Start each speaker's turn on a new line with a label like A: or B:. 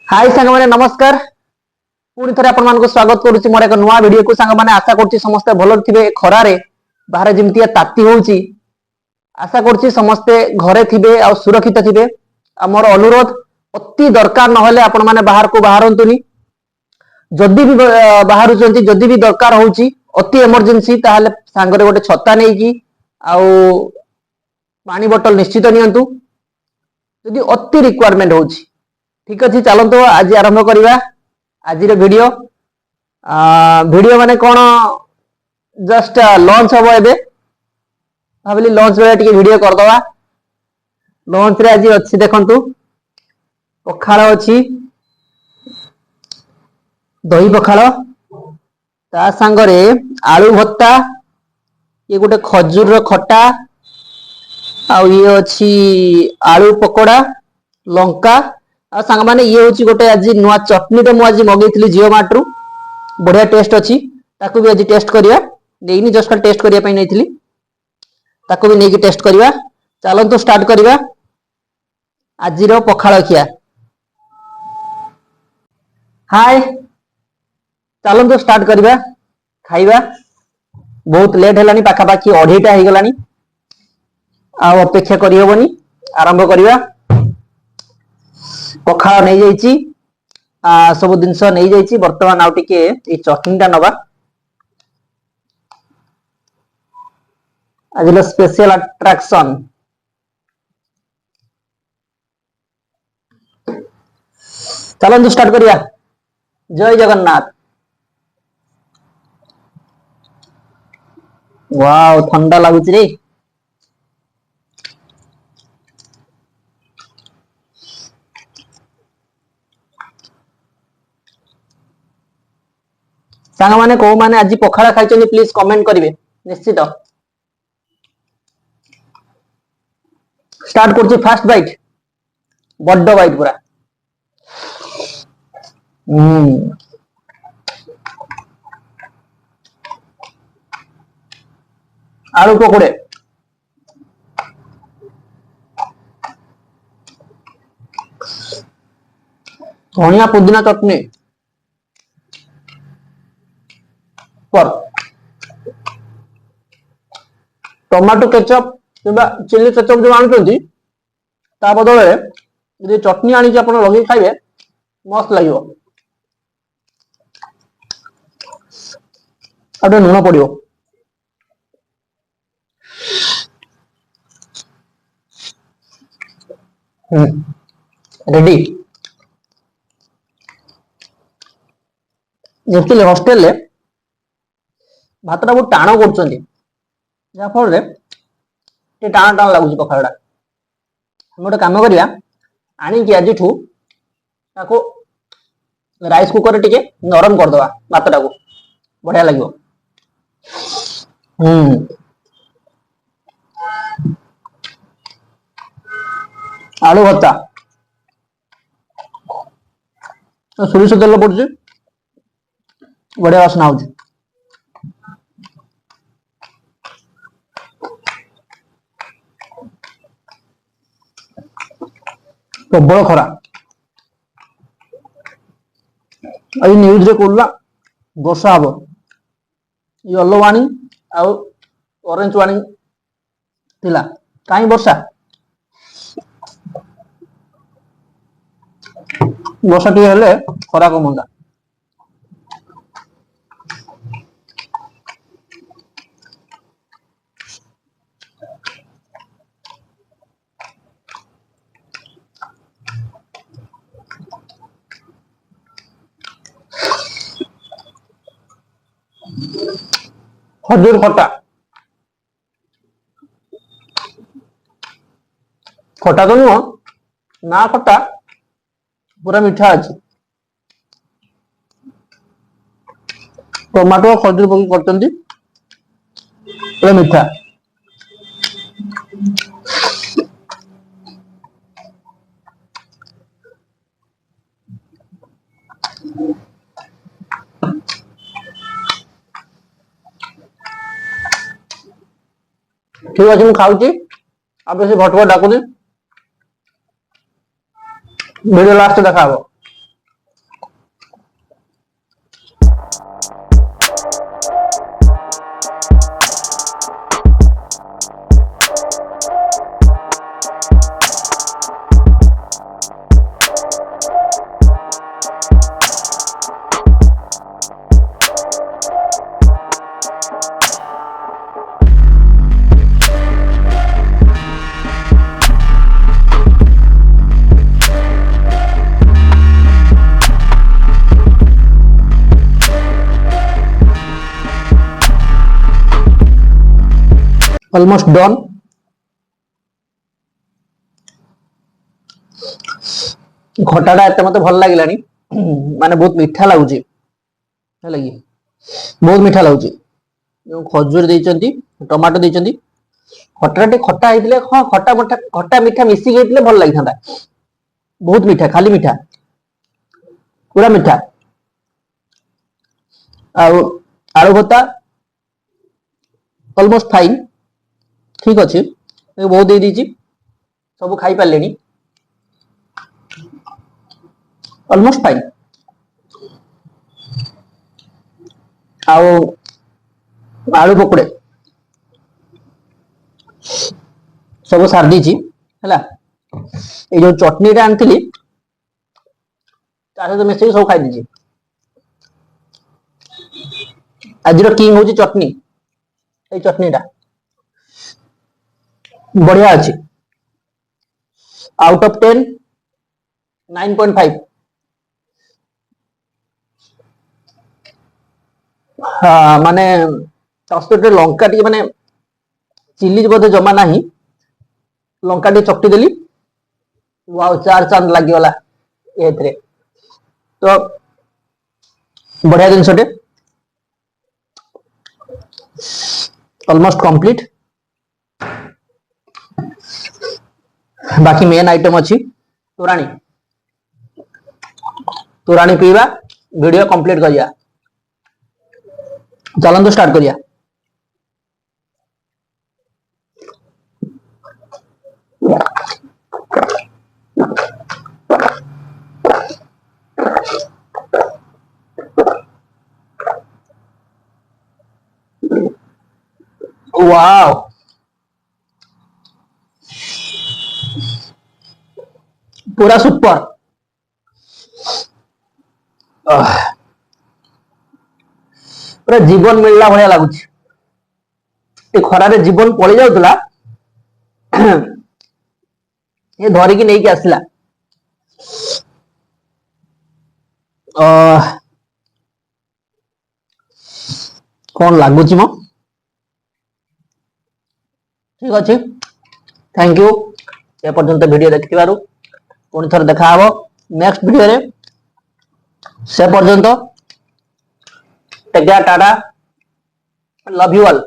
A: हाय सांग माने नमस्कार। पुणी थे आपण स्वागत करुच्ची मोर एक नुआ वीडियो को सांग माने आशा करुच्ची समस्ते भल थे खरारे बाहर जमी ताती होची आशा करुच्ची समस्ते घरे थे आ सुरक्षित थे। मोर अनुरोध अति दरकार नहले आपण माने बाहर को बाहरतुनी जदि भी बाहर जदि भी दरकार होची अति इमरजेंसी ताहले सांगरे गोटे छता नहीं की आउ पानी बोतल निश्चित नियंतु जदि अति रिक्वायरमेंट होची। ठीक अच्छे चलते आज आरंभ करवा आज वीडियो वीडियो माने कौन जस्ट लॉन्च हम एबे भाविली लॉन्च बेले टिके वीडियो करदवा। लॉन्च रे आज अच्छी देखंतु पखाल अच्छी दही पखाल ता सांगरे आलू भत्ता ये गोटे खजूर रो खट्टा आ ये अच्छी आलू पकोड़ा लंका आ सांग माने ये होची गोटे आज नुआ चटनी तो मु आज मगेइथिली जियो मार्ट रु बढ़िया टेस्ट अछि ताकू भी आज टेस्ट करिया नेइनी जस्ट टेस्ट करिया पई नेइथिली ताकू भी नेकी टेस्ट करिया। चलन तो स्टार्ट करिया आज रो पखाल खिया। हाय चलन तो स्टार्ट करिया खाइबा बहुत लेट हेलानी पाखा पाखी 2:30 हे गलानी आ अपेक्षा करि होबनी आरंभ करिया। पखाल नहीं जाइची सब जिनस नहीं जाइची वर्तमान आउ टिके ए चटनीटा नबा आज स्पेशल अट्रैक्शन चलन स्टार्ट करिया। जय जगन्नाथ। वाओ ठंडा लागुच रे सांग माने को माने आज पखाड़ा खाइछनी प्लीज कमेंट करिवे निश्चित। स्टार्ट करछि फास्ट बाइट बड्ड बाइट पूरा आलू पकोड़े धनिया पुदीना चटनी पर टमाटो केचप किबा चिली केचप जो आनुचंती ता बदले यदि चटनी आनी आपण लगे खाइबे मस्त लागियो। आटे नुन पड़ियो रेडी एक्चुअली हॉस्टेल ले भातटा बहुत टाण कर फल टाण टाण लगुच पखाड़ा गोटे कम करिया आणिकी आज राइस कुकर रे टिके नरम करदवा भातटा को बढ़िया लगे। आलू भत्ता सोरिष तेल पड़ुଛି बढ़िया वासना हो प्रबल खरा आज न्यूज रे कहला वर्षा हम येलो वार्निंग आउ ऑरेंज वार्निंग थिला काई वर्षा वर्षा टी हेले खरा कमंदा खजूर खट्टा खट्टा तो नुह ना खट्टा पूरा मीठा अच्छी टमाटो खजूर पकी कर मीठा ठीक अच्छे मुझे खाऊँ आप भटभट डाकुनी वीडियो लास्ट देखा। Almost done. खटाटा एत मत भल लगे माने बहुत मीठा लगुच बहुत मीठा लगुच खजूर देइचंती टमाटो देइचंती खटाटे खटा होइतिले हाँ खटा मीठा मिसिक होइतिले भल लागि थांदा बहुत मीठा खाली मीठा पूरा मीठा आलू भत्ता ऑलमोस्ट फाइन ठीक अच्छे बहुत दे दीची सब खाई पारे ऑलमोस्ट फाइन आलू पकोड़े सब सार दीची है ये जो चटनी टा आनी सहित मिसेक सब खाई दीची आज किंग हूँ चटनी ये चटनी टा बढ़िया अच्छी आउट ऑफ 10 9.5 हाँ माने लंका टी माने चिल्ली बोधे जमा ना लंका टी चकटी देली वाओ 4 चांद लगिगला ये तो बढ़िया जिनसटे ऑलमोस्ट कंप्लीट बाकी मेन आइटम अच्छी तोराणी तोराणी पीवा वीडियो कंप्लीट करिया चलंतु स्टार्ट करिया वाओ पूरा सुपर पूरा जीवन मिलला भाया लगुच खरारे जीवन पड़ी जाउतला ये धरिकी नहीं कि आसला कौन लगुच मो ठीक अच्छे थैंक यू ए पर्यंत वीडियो देखि पुणी थर देखा नेक्स्ट वीडियो रे से पर्यंत take care tata love you all.